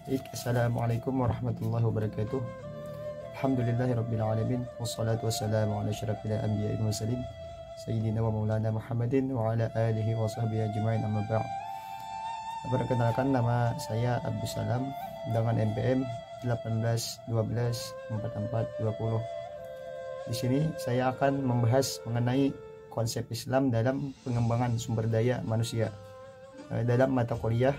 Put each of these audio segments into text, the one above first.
Assalamualaikum warahmatullahi wabarakatuh. Alhamdulillahirabbil alamin wassalatu wassalamu ala asyrafil anbiya'i wal mursalin sayyidina wa maulana Muhammadin wa ala alihi wa sahbihi ajma'in, amma ba'd. Perkenalkan, nama saya Abdus Salam dengan NPM 18124420. Di sini saya akan membahas mengenai konsep Islam dalam pengembangan sumber daya manusia dalam mata kuliah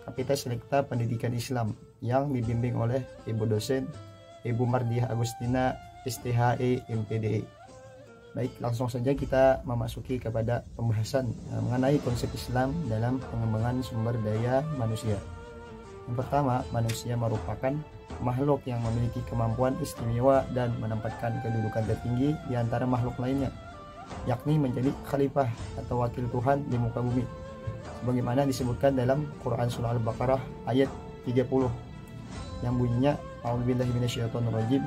Kapita Selekta Pendidikan Islam yang dibimbing oleh Ibu dosen Ibu Mardiah Agustina STHE MPDE. Baik, langsung saja kita memasuki kepada pembahasan mengenai konsep Islam dalam pengembangan sumber daya manusia. Yang pertama, manusia merupakan makhluk yang memiliki kemampuan istimewa dan menempatkan kedudukan tertinggi di antara makhluk lainnya, yakni menjadi khalifah atau wakil Tuhan di muka bumi, sebagaimana disebutkan dalam Quran Surah Al-Baqarah ayat 30 yang bunyinya a'udzubillahi minasyaitonirrajim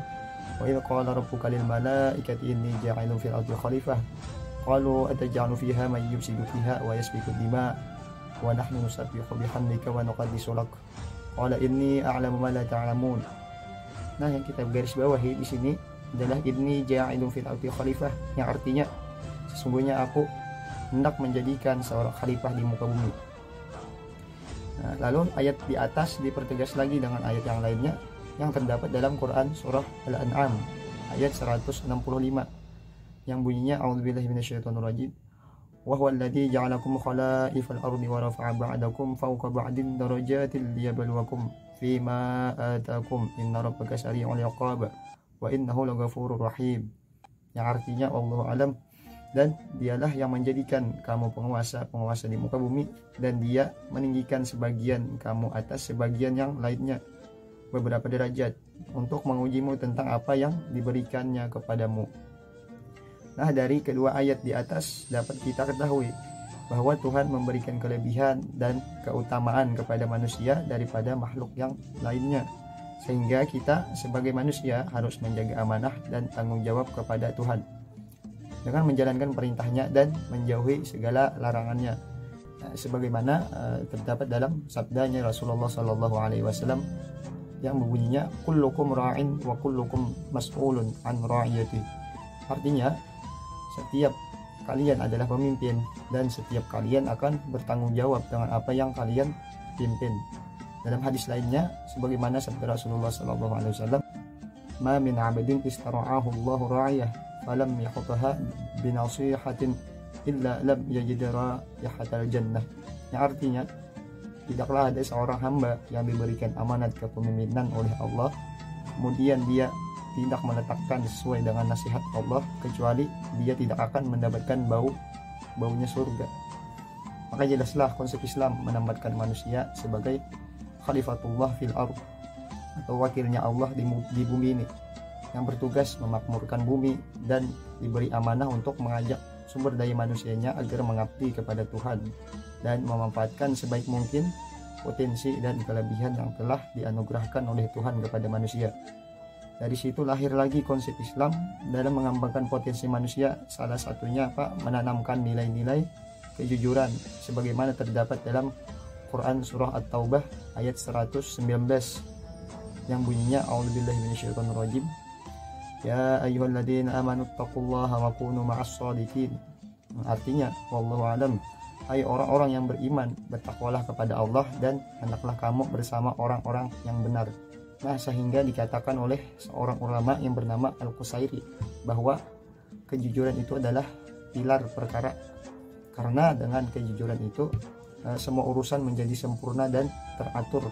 wa idz qala rabbuka lil malaikati inni ja'ilun fil ardi khalifah qalu ataj'alu fiha man yufsidu fiha wa yasfiku dima wa nahnu nusabbihu bihamdika wa nuqaddisu lak qala inni a'lamu ma la ta'lamun. Nah, yang kita garis bawahi di sini adalah inni ja'ilun fil ardi khalifah, yang artinya sesungguhnya aku hendak menjadikan seorang khalifah di muka bumi. Nah, lalu ayat di atas dipertegas lagi dengan ayat yang lainnya yang terdapat dalam Quran Surah Al-An'am ayat 165 yang bunyinya a'udzubillahi minasyaitonirrajim wa huwal ladzi ja'alakum khala'ifal ardi wa rafa'a ba'dakum fawqa ba'din darajatin liyabluwakum fima atakum inna rabbaka sari'ul iqab wa innahu laghafurur rahim, yang artinya wallahu alam, dan dialah yang menjadikan kamu penguasa di muka bumi, dan dia meninggikan sebagian kamu atas sebagian yang lainnya beberapa derajat untuk mengujimu tentang apa yang diberikannya kepadamu. Nah, dari kedua ayat di atas dapat kita ketahui bahwa Tuhan memberikan kelebihan dan keutamaan kepada manusia daripada makhluk yang lainnya, sehingga kita sebagai manusia harus menjaga amanah dan tanggung jawab kepada Tuhan dengan menjalankan perintahnya dan menjauhi segala larangannya, sebagaimana terdapat dalam sabdanya Rasulullah Shallallahu Alaihi Wasallam yang berbunyinya kullukum ra'in wa kullukum mas'ulun an ra'iyati. Artinya, setiap kalian adalah pemimpin dan setiap kalian akan bertanggung jawab dengan apa yang kalian pimpin. Dalam hadis lainnya, sebagaimana sabda Rasulullah Shallallahu Alaihi Wasallam, ma min 'abdin istara'ahu Allahu ra'iyah falam yakhutha binasihatin illa lam yajid raihatal jannah, yang artinya tidaklah ada seorang hamba yang diberikan amanat kepemimpinan oleh Allah kemudian dia tidak meletakkan sesuai dengan nasihat Allah, kecuali dia tidak akan mendapatkan baunya surga. Maka jelaslah konsep Islam menempatkan manusia sebagai khalifatullah fil ardh atau wakilnya Allah di bumi ini, yang bertugas memakmurkan bumi dan diberi amanah untuk mengajak sumber daya manusianya agar mengabdi kepada Tuhan dan memanfaatkan sebaik mungkin potensi dan kelebihan yang telah dianugerahkan oleh Tuhan kepada manusia. Dari situ lahir lagi konsep Islam dalam mengembangkan potensi manusia, salah satunya menanamkan nilai-nilai kejujuran sebagaimana terdapat dalam Quran Surah At-Taubah ayat 119 yang bunyinya a'udzubillahi minasyaitonirrajim ya ayyuhalladzina amanu taqullaha wa kunu ma'as shadiqin. Artinya wallahu alam, hai orang-orang yang beriman, bertakwalah kepada Allah dan hendaklah kamu bersama orang-orang yang benar. Nah, sehingga dikatakan oleh seorang ulama yang bernama Al-Qusairi bahwa kejujuran itu adalah pilar perkara, karena dengan kejujuran itu semua urusan menjadi sempurna dan teratur.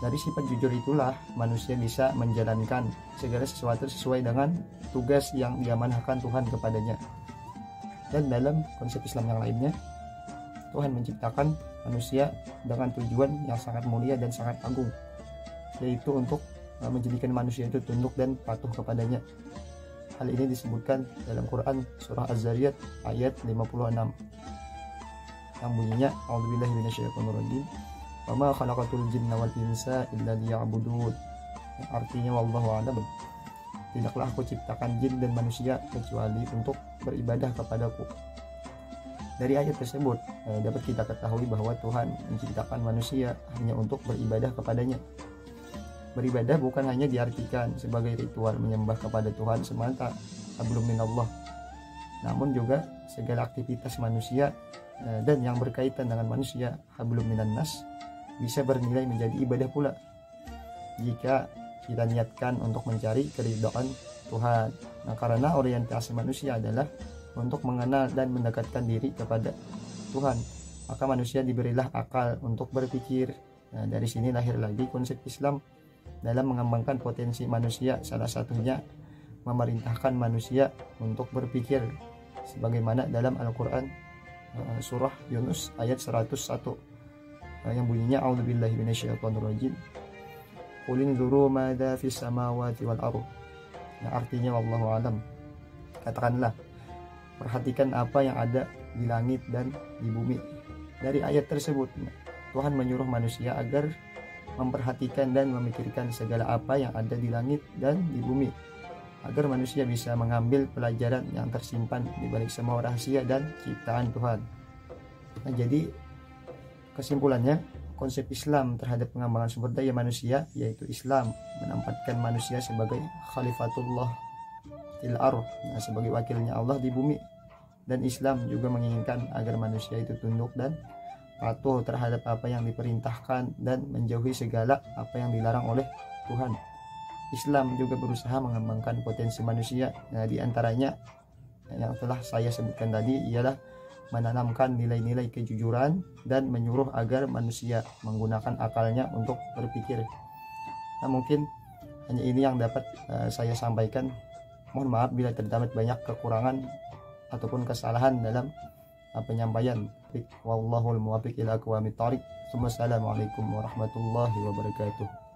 Dari sifat jujur itulah manusia bisa menjalankan segala sesuatu sesuai dengan tugas yang diamanahkan Tuhan kepadanya. Dan dalam konsep Islam yang lainnya, Tuhan menciptakan manusia dengan tujuan yang sangat mulia dan sangat agung, yaitu untuk menjadikan manusia itu tunduk dan patuh kepadanya. Hal ini disebutkan dalam Quran Surah Az-Zariyat ayat 56 yang bunyinya a'udzubillahi minasyaitonirrajim wa ma khalaqatul jinna wal insa illa liya'budun, yang artinya wallahu a'lam, tidaklah aku ciptakan jin dan manusia kecuali untuk beribadah kepadaku. Dari ayat tersebut dapat kita ketahui bahwa Tuhan menciptakan manusia hanya untuk beribadah kepadanya. Beribadah bukan hanya diartikan sebagai ritual menyembah kepada Tuhan semata, hablum minallah, namun juga segala aktivitas manusia dan yang berkaitan dengan manusia, hablum minannas, bisa bernilai menjadi ibadah pula jika kita niatkan untuk mencari keridhaan Tuhan. Nah, karena orientasi manusia adalah untuk mengenal dan mendekatkan diri kepada Tuhan, maka manusia diberilah akal untuk berpikir. Nah, dari sini lahir lagi konsep Islam dalam mengembangkan potensi manusia, salah satunya memerintahkan manusia untuk berpikir sebagaimana dalam Al-Quran surah Yunus ayat 101 yang bunyinya a'udzubillahi minasyaitonirrajim qul inzuru madza fis samawati wal ardh. Nah, artinya wallahu alam, katakanlah perhatikan apa yang ada di langit dan di bumi. Dari ayat tersebut Tuhan menyuruh manusia agar memperhatikan dan memikirkan segala apa yang ada di langit dan di bumi, agar manusia bisa mengambil pelajaran yang tersimpan di balik semua rahasia dan ciptaan Tuhan. Nah, jadi kesimpulannya, konsep Islam terhadap pengembangan sumber daya manusia, yaitu Islam menempatkan manusia sebagai khalifatullah fil ardh, sebagai wakilnya Allah di bumi, dan Islam juga menginginkan agar manusia itu tunduk dan patuh terhadap apa yang diperintahkan dan menjauhi segala apa yang dilarang oleh Tuhan. Islam juga berusaha mengembangkan potensi manusia. Nah, di antaranya yang telah saya sebutkan tadi ialah menanamkan nilai-nilai kejujuran dan menyuruh agar manusia menggunakan akalnya untuk berpikir. Nah, mungkin hanya ini yang dapat saya sampaikan. Mohon maaf bila terdapat banyak kekurangan ataupun kesalahan dalam penyampaian. Wallahul muwaffiq ila aqwamit thoriq. Wassalamualaikum warahmatullahi wabarakatuh.